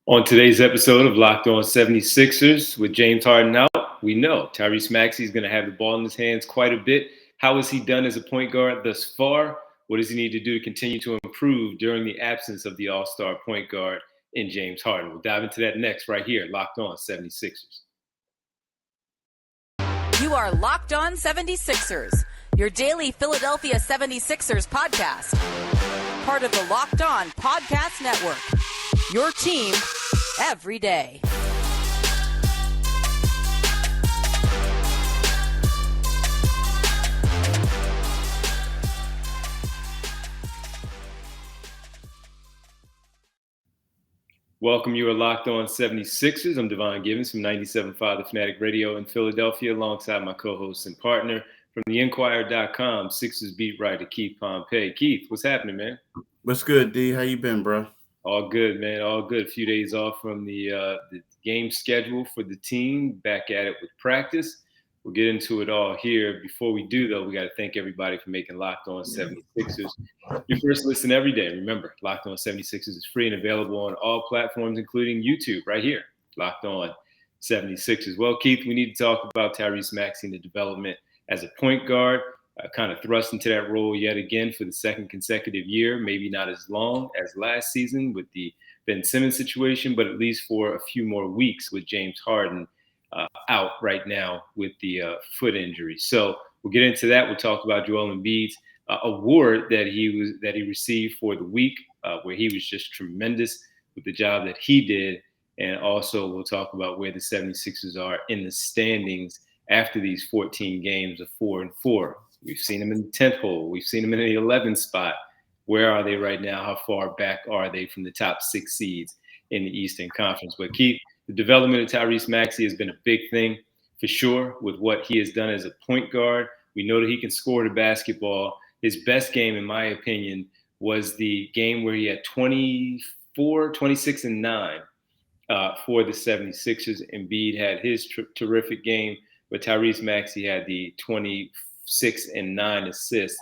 On today's episode of Locked On 76ers with James Harden out, we know Tyrese Maxey is going to have the ball in his hands quite a bit. How has he done as a point guard thus far? What does he need to do to continue to improve during the absence of the all-star point guard in James Harden? We'll dive into that next right here, Locked On 76ers. You are Locked On 76ers, your daily Philadelphia 76ers podcast. Part of the Locked On Podcast Network. Your team every day. Welcome, you are Locked On 76ers. I'm Devon Givens from 97.5 The Fanatic Radio in Philadelphia, alongside my co-host and partner from TheInquirer.com, Sixers beat writer Keith Pompey. Keith, what's happening, man? What's good, D? How you been, bro? All good, man. All good. A few days off from the game schedule for the team. Back at it with practice. We'll get into it all here. Before we do, though, we got to thank everybody for making Locked On 76ers your first listen every day. Remember, Locked On 76ers is free and available on all platforms, including YouTube, right here. Locked On 76ers. Well, Keith, we need to talk about Tyrese Maxey and the development as a point guard. Kind of thrust into that role yet again for the second consecutive year, maybe not as long as last season with the Ben Simmons situation, but at least for a few more weeks with James Harden out right now with the foot injury. So we'll get into that. We'll talk about Joel Embiid's award that he received for the week, where he was just tremendous with the job that he did. And also we'll talk about where the 76ers are in the standings after these 14 games of 4-4. We've seen them in the 10th hole. We've seen them in the 11th spot. Where are they right now? How far back are they from the top 6 seeds in the Eastern Conference? But Keith, the development of Tyrese Maxey has been a big thing for sure with what he has done as a point guard. We know that he can score the basketball. His best game, in my opinion, was the game where he had 24, 26, and 9 for the 76ers. Embiid had his terrific game, but Tyrese Maxey had the 26 and 9 assists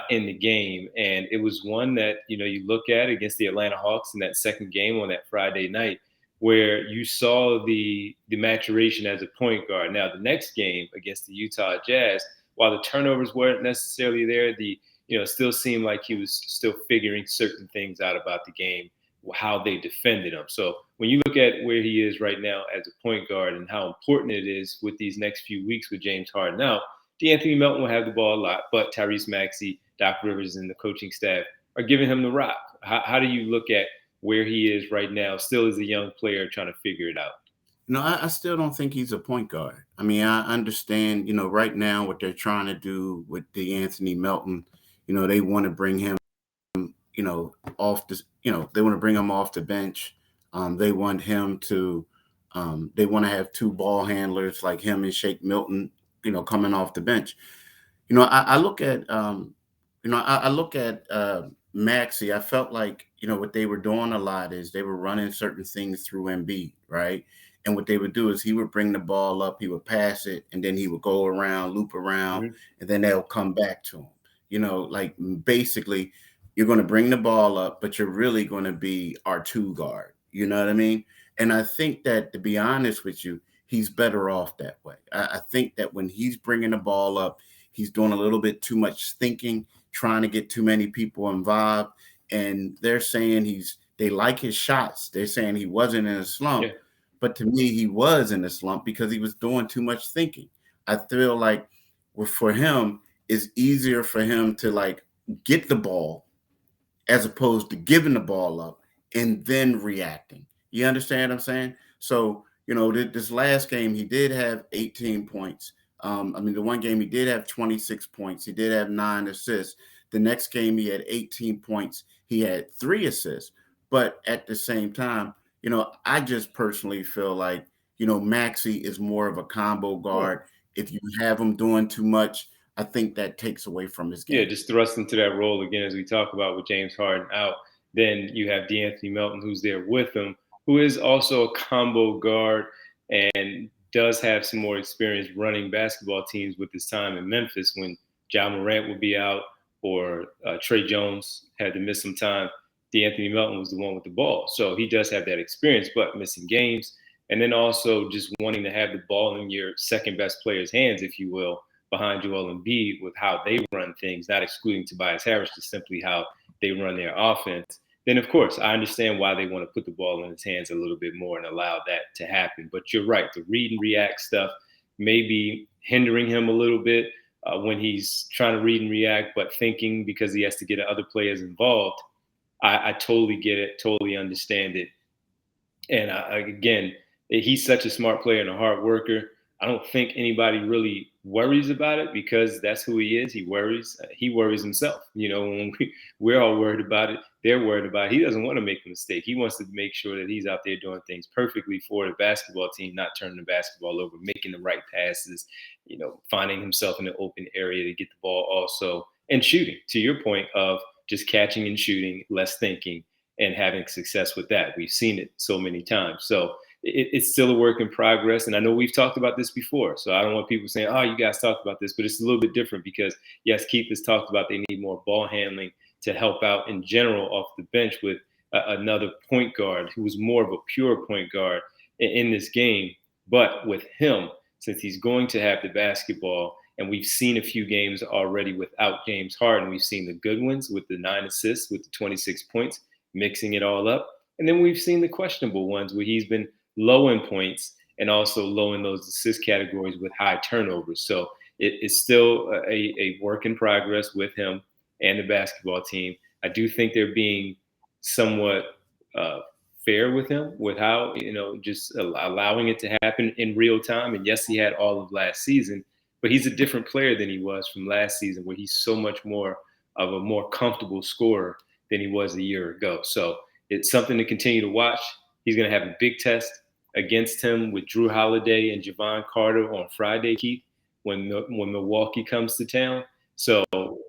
in the game. And it was one that, you look at against the Atlanta Hawks in that second game on that Friday night, where you saw the maturation as a point guard. Now, the next game against the Utah Jazz, while the turnovers weren't necessarily there, it still seemed like he was still figuring certain things out about the game, how they defended him. So when you look at where he is right now as a point guard and how important it is with these next few weeks with James Harden out, D'Anthony Melton will have the ball a lot, but Tyrese Maxey, Doc Rivers, and the coaching staff are giving him the rock. How do you look at where he is right now, still as a young player trying to figure it out? I still don't think he's a point guard. I mean, I understand, right now what they're trying to do with D'Anthony Melton. They want to bring him, off the, they want to bring him off the bench. They want him to, they want to have 2 ball handlers like him and Shake Milton, coming off the bench. I look at, I look at Maxey. I felt like, what they were doing a lot is they were running certain things through Embiid, right? And what they would do is he would bring the ball up, he would pass it, and then he would go around, loop around, and then they'll come back to him. Like basically you're going to bring the ball up, but you're really going to be our 2 guard. You know what I mean? And I think that, to be honest with you, he's better off that way. I think that when he's bringing the ball up, he's doing a little bit too much thinking, trying to get too many people involved. And they're saying they like his shots. They're saying he wasn't in a slump. Yeah. But to me, he was in a slump because he was doing too much thinking. I feel like for him, it's easier for him to get the ball as opposed to giving the ball up and then reacting. You understand what I'm saying? So, this last game, he did have 18 points. The one game he did have 26 points. He did have 9 assists. The next game he had 18 points. He had 3 assists. But at the same time, I just personally feel like, Maxey is more of a combo guard. If you have him doing too much, I think that takes away from his game. Yeah, just thrust into that role again, as we talk about with James Harden out. Then you have D'Anthony Melton, who's there with him, who is also a combo guard and does have some more experience running basketball teams with his time in Memphis when Ja Morant would be out or Trey Jones had to miss some time. D'Anthony Melton was the one with the ball. So he does have that experience, but missing games. And then also just wanting to have the ball in your second best player's hands, if you will, behind Joel Embiid with how they run things, not excluding Tobias Harris, just simply how they run their offense. Then, of course, I understand why they want to put the ball in his hands a little bit more and allow that to happen. But you're right. The read and react stuff may be hindering him a little bit when he's trying to read and react, but thinking because he has to get other players involved. I totally get it, totally understand it. And again, he's such a smart player and a hard worker. I don't think anybody really worries about it because that's who he is. He worries. He worries himself. You know, when we're all worried about it, they're worried about it. He doesn't want to make a mistake. He wants to make sure that he's out there doing things perfectly for the basketball team, not turning the basketball over, making the right passes, you know, finding himself in an open area to get the ball also, and shooting, to your point of just catching and shooting, less thinking, and having success with that. We've seen it so many times. So it's still a work in progress. And I know we've talked about this before. So I don't want people saying, oh, you guys talked about this, but it's a little bit different because, yes, Keith has talked about they need more ball handling to help out in general off the bench with another point guard who was more of a pure point guard in this game. But with him, since he's going to have the basketball, and we've seen a few games already without James Harden, we've seen the good ones with the 9 assists, with the 26 points, mixing it all up. And then we've seen the questionable ones where he's been low in points and also low in those assist categories with high turnovers. So it's still a work in progress with him and the basketball team. I do think they're being somewhat fair with him with how, you know, just allowing it to happen in real time. And yes, he had all of last season, but he's a different player than he was from last season, where he's so much more of a more comfortable scorer than he was a year ago. So it's something to continue to watch. He's going to have a big test against him with Drew Holiday and Javon Carter on Friday, Keith, when Milwaukee comes to town. So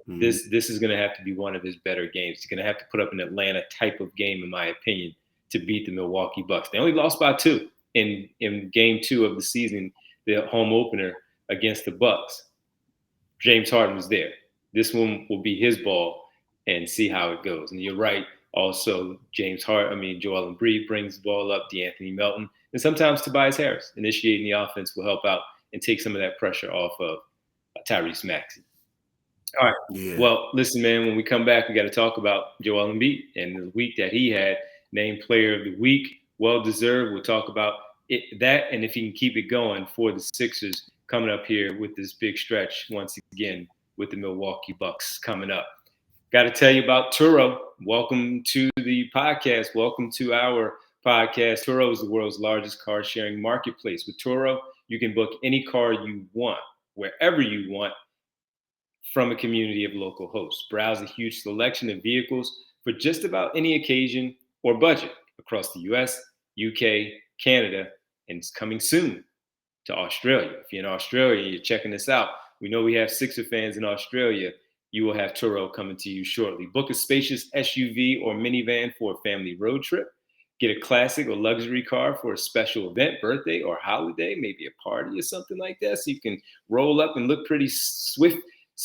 this is going to have to be one of his better games. He's going to have to put up an Atlanta type of game, in my opinion, to beat the Milwaukee Bucks. They only lost by 2 in game 2 of the season, the home opener against the Bucks. James Harden was there. This one will be his ball and see how it goes. And you're right. Also, Joel Embiid brings the ball up, D'Anthony Melton, and sometimes Tobias Harris initiating the offense will help out and take some of that pressure off of Tyrese Maxey. All right. Yeah. Well, listen, man, when we come back, we got to talk about Joel Embiid and the week that he had, named player of the week, well-deserved. We'll talk about that and if he can keep it going for the Sixers coming up here with this big stretch once again with the Milwaukee Bucks coming up. Got to tell you about Turo. Welcome to the podcast. Welcome to our podcast. Turo is the world's largest car sharing marketplace. With Turo, you can book any car you want, wherever you want, from a community of local hosts. Browse a huge selection of vehicles for just about any occasion or budget across the US, UK, Canada, and it's coming soon to Australia. If you're in Australia and you're checking this out, we know we have Sixer fans in Australia. You will have Turo coming to you shortly. Book a spacious SUV or minivan for a family road trip. Get a classic or luxury car for a special event, birthday or holiday, maybe a party or something like that. So you can roll up and look pretty swift,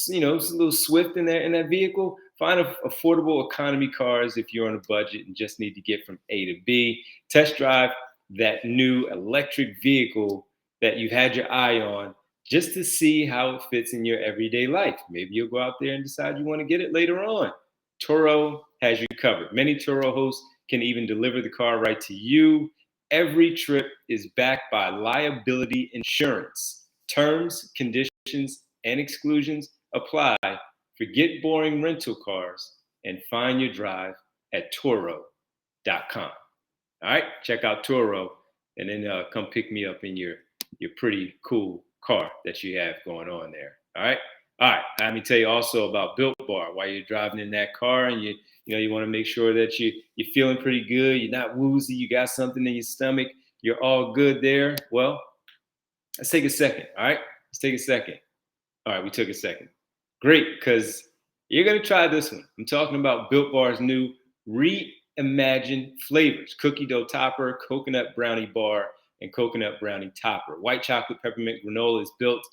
you know, it's a little swift in that vehicle. Find affordable economy cars if you're on a budget and just need to get from A to B. Test drive that new electric vehicle that you've had your eye on, just to see how it fits in your everyday life. Maybe you'll go out there and decide you want to get it later on. Turo has you covered. Many Turo hosts can even deliver the car right to you. Every trip is backed by liability insurance. Terms, conditions, and exclusions apply. Forget boring rental cars and find your drive at Turo.com. All right, check out Turo and then come pick me up in your pretty cool car that you have going on there. All right. Let me tell you also about Built Bar. While you're driving in that car and you want to make sure that you're feeling pretty good, you're not woozy, you got something in your stomach, you're all good there. Well, let's take a second. All right. Let's take a second. All right, we took a second. Great, because you're gonna try this one. I'm talking about Built Bar's new reimagined flavors: cookie dough topper, coconut brownie bar, and coconut brownie topper. White chocolate peppermint granola is built.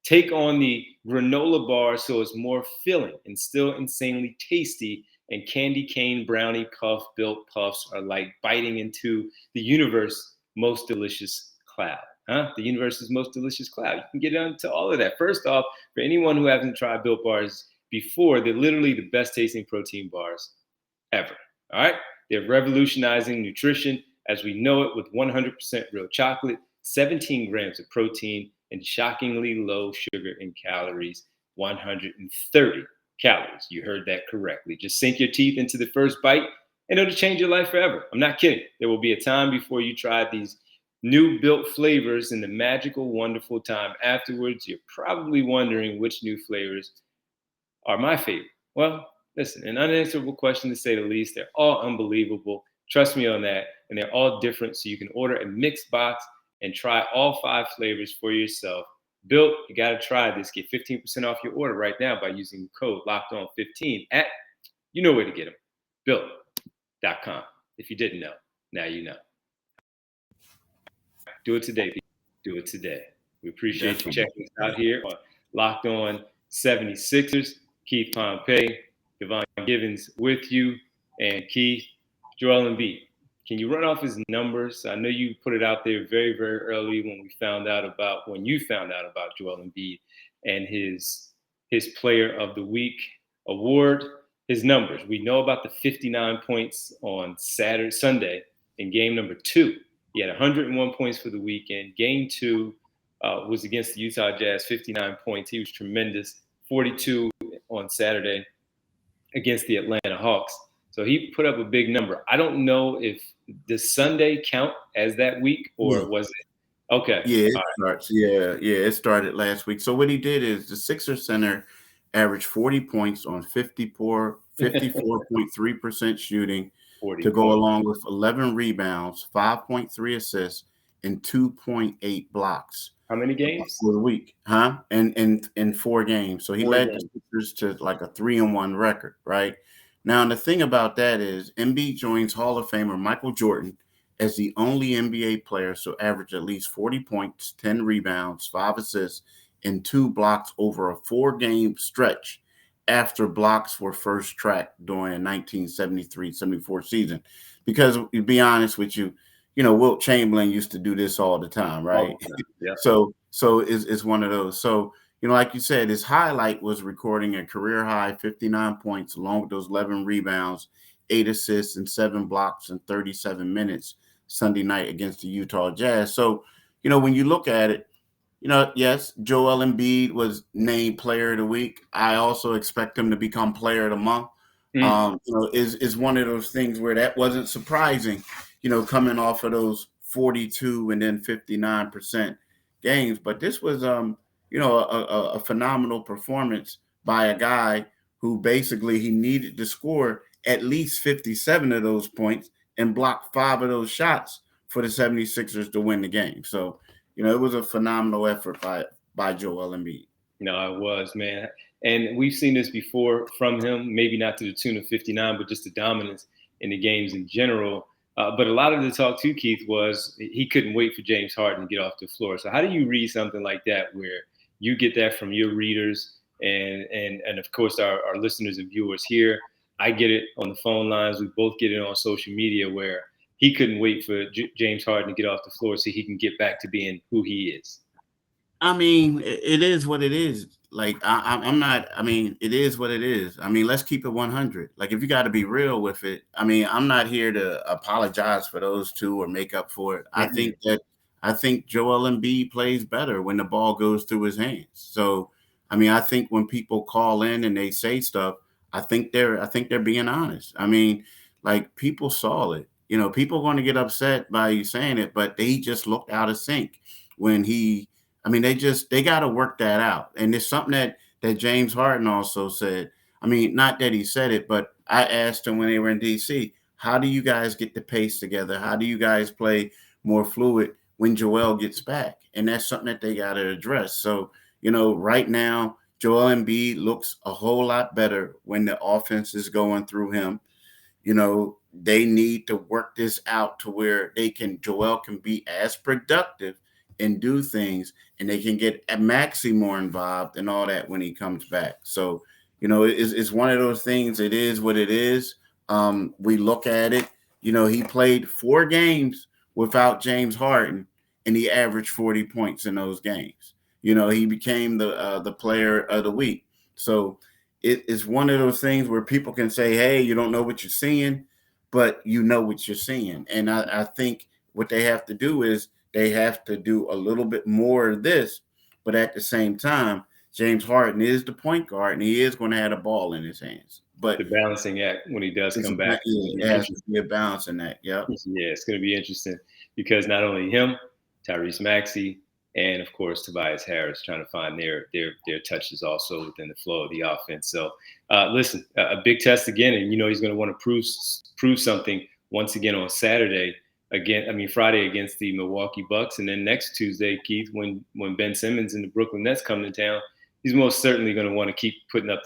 Take on the granola bar so it's more filling and still insanely tasty And candy cane brownie puff built puffs are like biting into the universe's most delicious cloud. Huh? The universe's most delicious cloud. You can get into all of that. First off, for anyone who hasn't tried Built Bars before, they're literally the best tasting protein bars ever. All right? They're revolutionizing nutrition as we know it with 100% real chocolate, 17 grams of protein, and shockingly low sugar and calories, 130 calories. You heard that correctly. Just sink your teeth into the first bite and it'll change your life forever. I'm not kidding. There will be a time before you try these new built flavors and the magical, wonderful time afterwards. You're probably wondering which new flavors are my favorite. Well, listen, an unanswerable question to say the least. They're all unbelievable. Trust me on that. And they're all different. So you can order a mixed box and try all 5 flavors for yourself. Built, you got to try this. Get 15% off your order right now by using the code LOCKEDON15 at, you know where to get them, built.com. If you didn't know, now you know. Do it today, people. Do it today. We appreciate you checking us out here on Locked On 76ers. Keith Pompey, Devon Givens with you, and Keith, Joel Embiid. Can you run off his numbers? I know you put it out there very, very early when you found out about Joel Embiid and his Player of the Week award. His numbers. We know about the 59 points on Sunday in game number 2. He had 101 points for the weekend. Game 2 was against the Utah Jazz, 59 points. He was tremendous. 42 on Saturday against the Atlanta Hawks. So he put up a big number. I don't know if the Sunday count as that week or was it? Okay. Yeah, it started last week. So what he did is the Sixers center averaged 40 points on 54.3% shooting to go along with 11 rebounds, 5.3 assists, and 2.8 blocks. How many games? For the week, huh? And in 4 games. So he led the Sixers to like a 3-1 record, right? Now, the thing about that is Embiid joins Hall of Famer Michael Jordan as the only NBA player to average at least 40 points, 10 rebounds, 5 assists, and 2 blocks over a 4-game stretch after blocks were first tracked during the 1973-74 season. Because to be honest with you, Wilt Chamberlain used to do this all the time, right? Yeah. So it's one of those. So, like you said, his highlight was recording a career high 59 points along with those 11 rebounds, 8 assists, and 7 blocks in 37 minutes Sunday night against the Utah Jazz. So, when you look at it, yes, Joel Embiid was named Player of the Week. I also expect him to become Player of the Month. Is one of those things where that wasn't surprising, coming off of those 42 and then 59% games. But this was, a phenomenal performance by a guy who basically he needed to score at least 57 of those points and block 5 of those shots for the 76ers to win the game. So, it was a phenomenal effort by Joel Embiid. No, it was, man. And we've seen this before from him, maybe not to the tune of 59, but just the dominance in the games in general. But a lot of the talk too, Keith, was he couldn't wait for James Harden to get off the floor. So how do you read something like that where you get that from your readers and of course our listeners and viewers here? I get it on the phone lines. We both get it on social media where he couldn't wait for James Harden to get off the floor so he can get back to being who he is. I mean, it is what it is. Like, I'm not, it is what it is. Let's keep it 100. Like, if you got to be real with it, I'm not here to apologize for those two or make up for it. Mm-hmm. I think Joel Embiid plays better when the ball goes through his hands. So, I think when people call in and they say stuff, I think they're being honest. Like, people saw it. People are going to get upset by you saying it, but they just looked out of sync when they got to work that out. And it's something that James Harden also said. Not that he said it, but I asked him when they were in DC, how do you guys get the pace together? How do you guys play more fluid when Joel gets back? And that's something that they got to address. So, right now, Joel Embiid looks a whole lot better when the offense is going through him. They need to work this out to where Joel can be as productive and do things, and they can get Maxey more involved and all that when he comes back. So, It's one of those things. It is what it is. We look at it. He played 4 games without James Harden, and he averaged 40 points in those games. He became the player of the week. So it is one of those things where people can say, "Hey, you don't know what you're seeing," but you know what you're seeing. And I think what they have to do is they have to do a little bit more of this, but at the same time, James Harden is the point guard, and he is going to have the ball in his hands. But The balancing act when he does come back. it has to be a balance in that. Yep. Yeah, it's going to be interesting because not only him, Tyrese Maxey, and of course Tobias Harris trying to find their touches also within the flow of the offense. So, listen, a big test again, and he's going to want to prove something once again on Saturday. Friday against the Milwaukee Bucks, and then next Tuesday, Keith, when Ben Simmons and the Brooklyn Nets come to town, he's most certainly going to want to keep putting up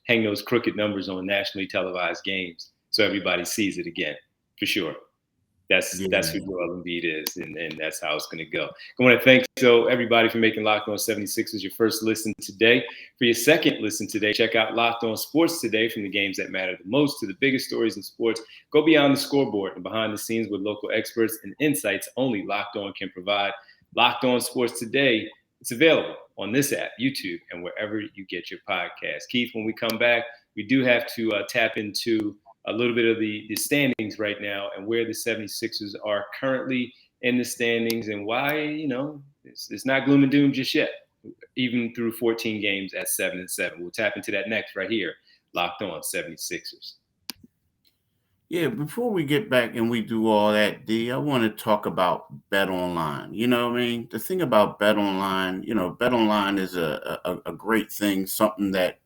hang those crooked numbers on nationally televised games so everybody sees it again, for sure. That's who Joel Embiid is, and that's how it's going to go. I want to thank everybody for making Locked On 76ers your first listen today. For your second listen today, check out Locked On Sports Today, from the games that matter the most to the biggest stories in sports. Go beyond the scoreboard and behind the scenes with local experts and insights only Locked On can provide. Locked On Sports Today, it's available on this app, YouTube, and wherever you get your podcast. Keith, when we come back, we do have to tap into a little bit of the standings right now and where the 76ers are currently in the standings and why, it's not gloom and doom just yet, even through 14 games at 7-7. We'll tap into that next right here, Locked On 76ers. Yeah, before we get back and we do all that, D, I want to talk about Bet Online. You know what I mean? The thing about Bet Online, Bet Online is a great thing, something that,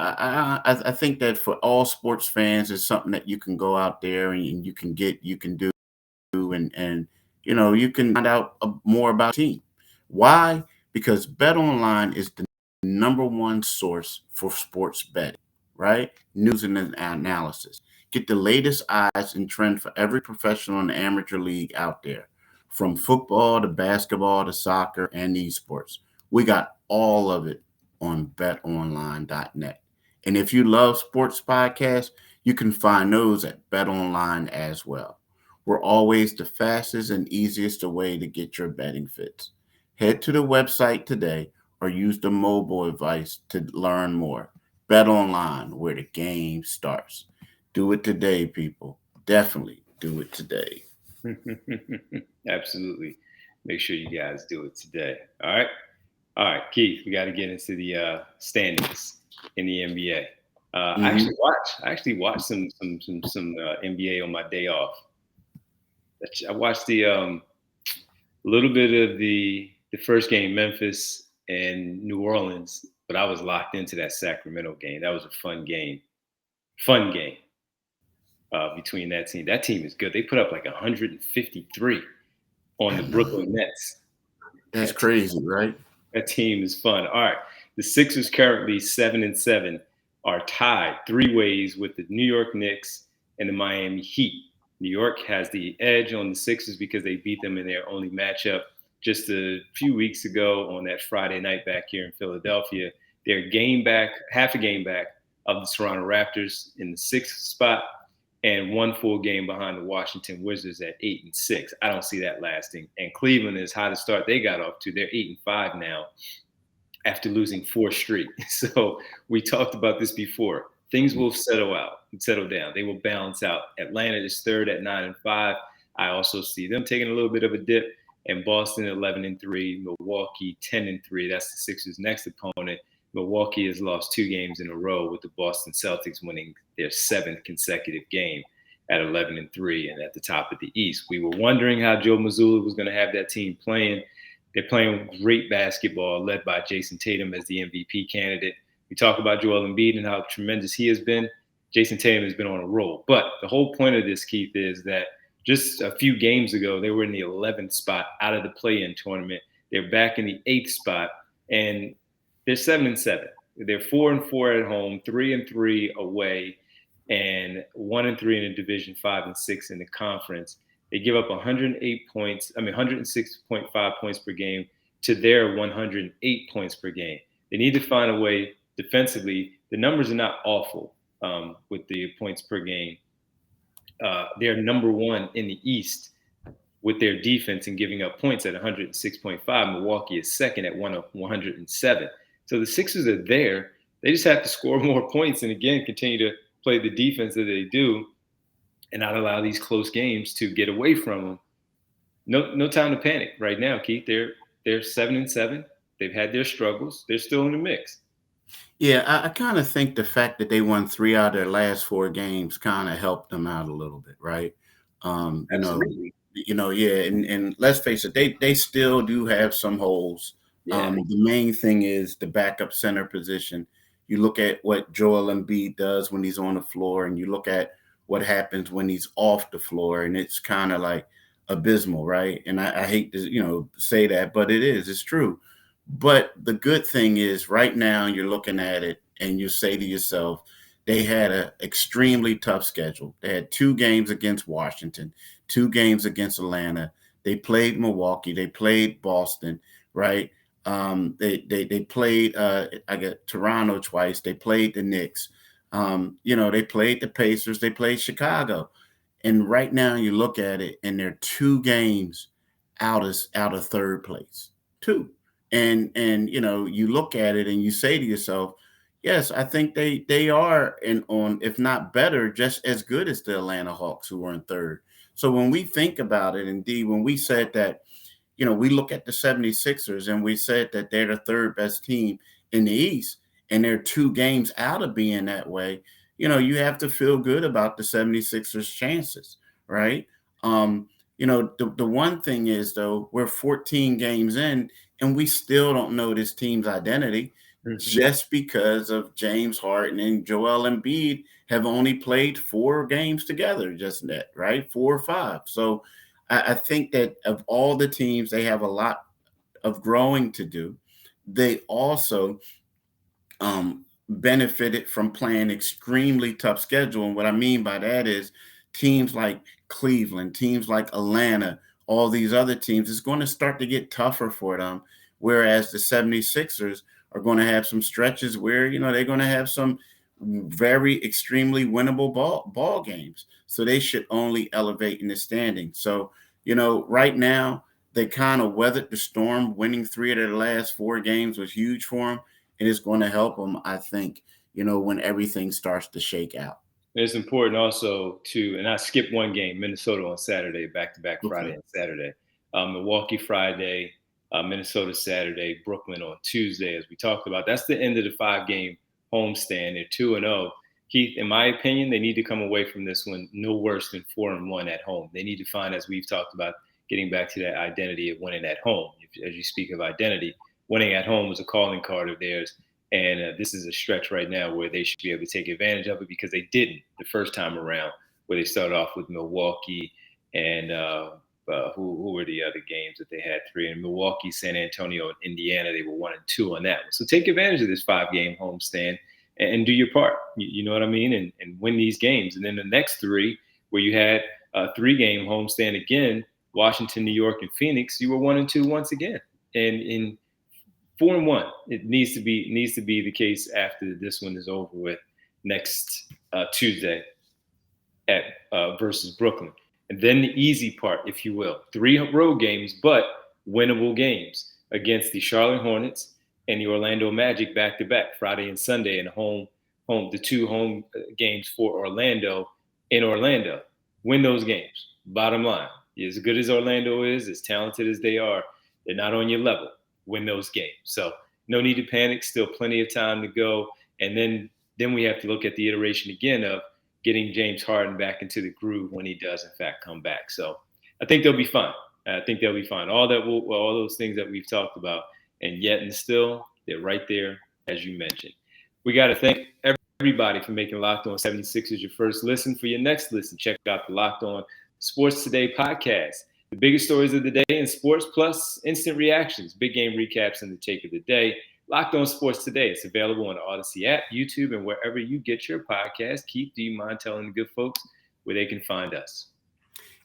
I think that for all sports fans, it's something that you can go out there and you can do, and you can find out more about the team. Why? Because Bet Online is the number one source for sports betting, right? News and analysis. Get the latest odds and trend for every professional and amateur league out there, from football to basketball to soccer and esports. We got all of it on betonline.net. And if you love sports podcasts, you can find those at BetOnline as well. We're always the fastest and easiest way to get your betting fix. Head to the website today or use the mobile device to learn more. BetOnline, where the game starts. Do it today, people. Definitely do it today. Absolutely. Make sure you guys do it today. All right, Keith, we got to get into the standings in the NBA. I actually watched some NBA on my day off. I watched the little bit of the first game, Memphis and New Orleans, but I was locked into that Sacramento game. That was a fun game between that team. That team is good. They put up like 153 on the Brooklyn Nets. That's crazy, right? That team is fun. All right. The Sixers currently 7-7 are tied 3 ways with the New York Knicks and the Miami Heat. New York has the edge on the Sixers because they beat them in their only matchup just a few weeks ago on that Friday night back here in Philadelphia. They're half a game back of the Toronto Raptors in the 6th spot and 1 full game behind the Washington Wizards at 8-6. I don't see that lasting. And Cleveland is hot to start. They got off to. They're 8-5 now after losing 4 straight. So we talked about this before. Things will settle down. They will balance out. Atlanta is 3rd at 9-5. I also see them taking a little bit of a dip. And Boston 11-3, Milwaukee 10-3. That's the Sixers' next opponent. Milwaukee has lost 2 games in a row, with the Boston Celtics winning their 7th consecutive game at 11-3 and at the top of the East. We were wondering how Joe Mazzulla was going to have that team playing. They're playing great basketball, led by Jason Tatum as the MVP candidate. We talk about Joel Embiid and how tremendous he has been. Jason Tatum has been on a roll. But the whole point of this, Keith, is that just a few games ago, they were in the 11th spot out of the play-in tournament. They're back in the 8th spot, and they're 7-7. They're 4-4 at home, 3-3 away, and 1-3 in the division, 5-6 in the conference. They give up 106.5 points per game to their 108 points per game. They need to find a way defensively, the numbers are not awful with the points per game. They're number one in the East with their defense and giving up points at 106.5. Milwaukee is second at 107. So the Sixers are there. They just have to score more points and, again, continue to play the defense that they do and not allow these close games to get away from them. No time to panic right now, Keith. They're 7-7. They've had their struggles. They're still in the mix. Yeah, I kind of think the fact that they won 3 out of their last 4 games kind of helped them out a little bit, right? Absolutely. Yeah, and let's face it, they still do have some holes. Yeah. The main thing is the backup center position. You look at what Joel Embiid does when he's on the floor, and you look at what happens when he's off the floor, and it's kind of like abysmal, right? And I hate to, say that, but it's true. But the good thing is right now you're looking at it and you say to yourself, they had an extremely tough schedule. They had 2 games against Washington, 2 games against Atlanta. They played Milwaukee. They played Boston, right? They played Toronto twice. They played the Knicks. They played the Pacers. They played Chicago. And right now you look at it and they're 2 games out of third place. 2. And you look at it and you say to yourself, yes, I think they are if not better, just as good as the Atlanta Hawks, who were in third. So when we think about it, indeed, when we said that, we look at the 76ers and we said that they're the third best team in the East, and they're 2 games out of being that way, you have to feel good about the 76ers chances, right? The one thing is, though, we're 14 games in and we still don't know this team's identity just because of James Harden and Joel Embiid have only played 4 games together, just that, right? 4 or 5. So I think that of all the teams, they have a lot of growing to do. They also benefited from playing extremely tough schedule. And what I mean by that is teams like Cleveland, teams like Atlanta, all these other teams, it's going to start to get tougher for them. Whereas the 76ers are going to have some stretches where, they're going to have some very extremely winnable ball games. So they should only elevate in the standing. So, right now they kind of weathered the storm. Winning 3 of their last 4 games was huge for them. And it's going to help them, I think, when everything starts to shake out. It's important also and I skipped 1 game, Minnesota on Saturday, back-to-back Friday and Saturday. Milwaukee Friday, Minnesota Saturday, Brooklyn on Tuesday, as we talked about. That's the end of the 5-game homestand. They're 2-0. Keith, in my opinion, they need to come away from this one no worse than 4-1 at home. They need to find, as we've talked about, getting back to that identity of winning at home. As you speak of identity, winning at home was a calling card of theirs. And this is a stretch right now where they should be able to take advantage of it, because they didn't the first time around, where they started off with Milwaukee and who were the other games that they had 3 in Milwaukee, San Antonio, and Indiana. They were 1-2 on that one. So take advantage of this 5-game homestand and do your part. You know what I mean? And win these games. And then the next 3, where you had a 3-game homestand again, Washington, New York, and Phoenix, you were 1-2 once again. And in 4-1, it needs to be the case after this one is over with next Tuesday at versus Brooklyn. And then the easy part, if you will, 3 road games, but winnable games against the Charlotte Hornets and the Orlando Magic back-to-back, Friday and Sunday, and the 2 home games for Orlando in Orlando. Win those games. Bottom line, as good as Orlando is, as talented as they are, they're not on your level. Win those games. So no need to panic. Still plenty of time to go. And then we have to look at the iteration again of getting James Harden back into the groove when he does, in fact, come back. So I think they'll be fine. All those things that we've talked about, and yet and still, they're right there, as you mentioned. We got to thank everybody for making Locked On 76ers your first listen. For your next listen, check out the Locked On Sports Today podcast. The biggest stories of the day in sports, plus instant reactions, big game recaps, and the take of the day. Locked On Sports Today. It's available on the Odyssey app, YouTube, and wherever you get your podcast. Keith, do you mind telling the good folks where they can find us?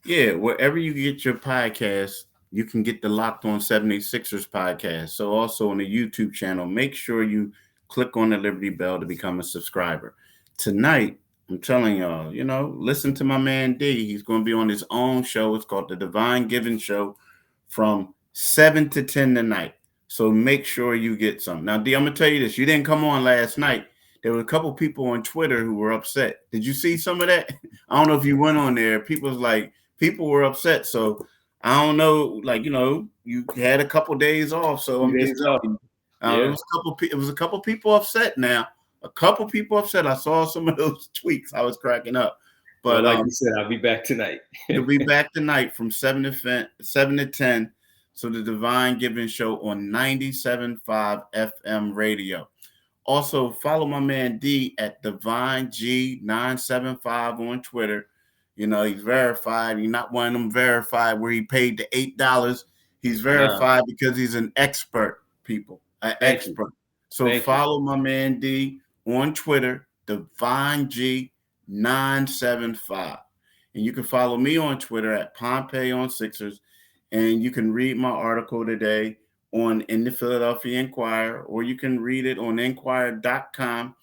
Yeah, wherever you get your podcast, you can get the Locked On 76ers podcast. So also on the YouTube channel, make sure you click on the Liberty Bell to become a subscriber. Tonight, I'm telling y'all, listen to my man D. He's going to be on his own show. It's called the Divine Giving Show from 7 to 10 tonight. So make sure you get some. Now, D, I'm going to tell you this. You didn't come on last night. There were a couple people on Twitter who were upset. Did you see some of that? I don't know if you went on there. People were upset. So I don't know, you had a couple days off. So I'm just telling you. It was a couple people upset now. A couple people upset. I saw some of those tweets. I was cracking up. But like you said, I'll be back tonight. You'll be back tonight from 7 to 10. So the Divine Giving Show on 97.5 FM radio. Also, follow my man D at Divine G975 on Twitter. He's verified. He's not one of them verified where he paid the $8. He's verified because he's an expert, people. An expert. So follow my man D on Twitter, Divine G975. And you can follow me on Twitter at Pompey on Sixers. And you can read my article today in the Philadelphia Inquirer, or you can read it on inquirer.com.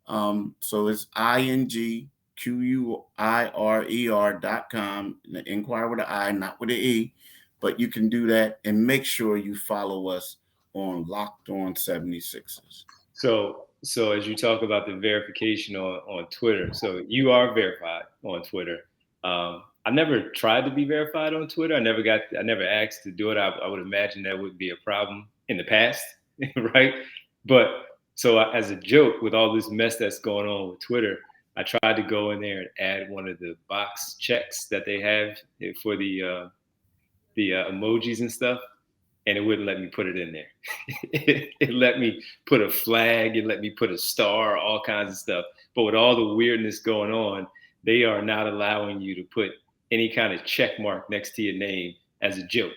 So it's INGQUIRER.com. Inquirer with an I, not with an E. But you can do that, and make sure you follow us on Locked On 76ers. So as you talk about the verification on Twitter, so you are verified on Twitter. I never tried to be verified on Twitter. I never asked to do it. I would imagine that would be a problem in the past, right? But so as a joke, with all this mess that's going on with Twitter, I tried to go in there and add one of the box checks that they have for the emojis and stuff, and it wouldn't let me put it in there. It let me put a flag, it let me put a star, all kinds of stuff. But with all the weirdness going on, they are not allowing you to put any kind of check mark next to your name as a joke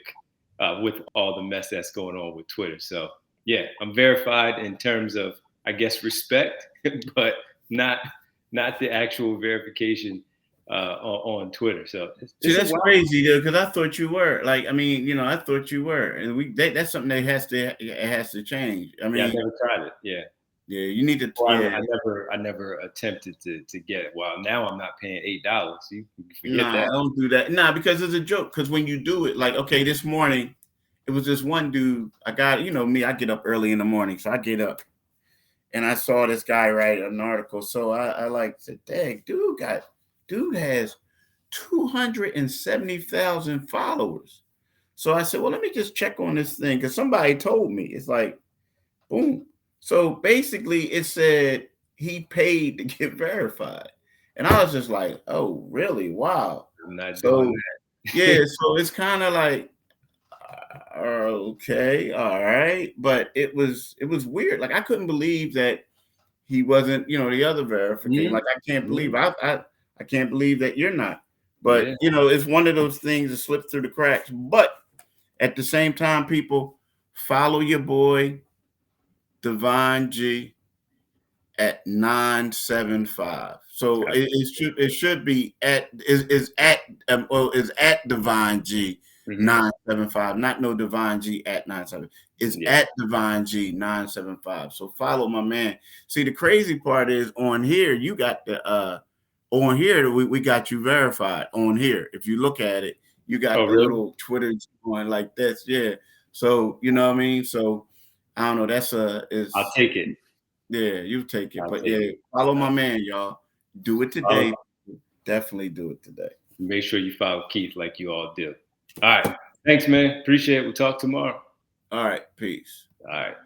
with all the mess that's going on with Twitter. So yeah, I'm verified in terms of, I guess, respect, but not the actual verification on Twitter. So that's crazy though, because I thought you were. I thought you were, and that's something that has to change. I mean, I never tried it. Yeah, you need to. I never attempted to get it. Well, now I'm not paying $8. You forget that. Don't do that. Because it's a joke. Because when you do it, this morning, it was this one dude. I got, me. I get up early in the morning, so I get up, and I saw this guy write an article. So I said, "Dang, dude has 270,000 followers." So I said, "Well, let me just check on this thing," because somebody told me. It's like, boom. So basically, it said he paid to get verified, and I was just like, "Oh, really? Wow!" I'm not doing that. Yeah, so it's kind of like, okay, all right, but it was weird. I couldn't believe that he wasn't, the other verification. Mm-hmm. I can't believe I can't believe that you're not. But it's one of those things that slipped through the cracks. But at the same time, people, follow your boy Divine G at 975. So it should be at Divine G 975, not no Divine G at 97. It's at Divine G 975. So follow my man. See, the crazy part is on here, you got the on here we got you verified on here. If you look at it, you got the little Twitter going like this. Yeah. So you know what I mean? So I don't know. I'll take it. Yeah, you take it. Follow my man, y'all. Do it today. Definitely do it today. Make sure you follow Keith like you all do. All right. Thanks, man. Appreciate it. We'll talk tomorrow. All right. Peace. All right.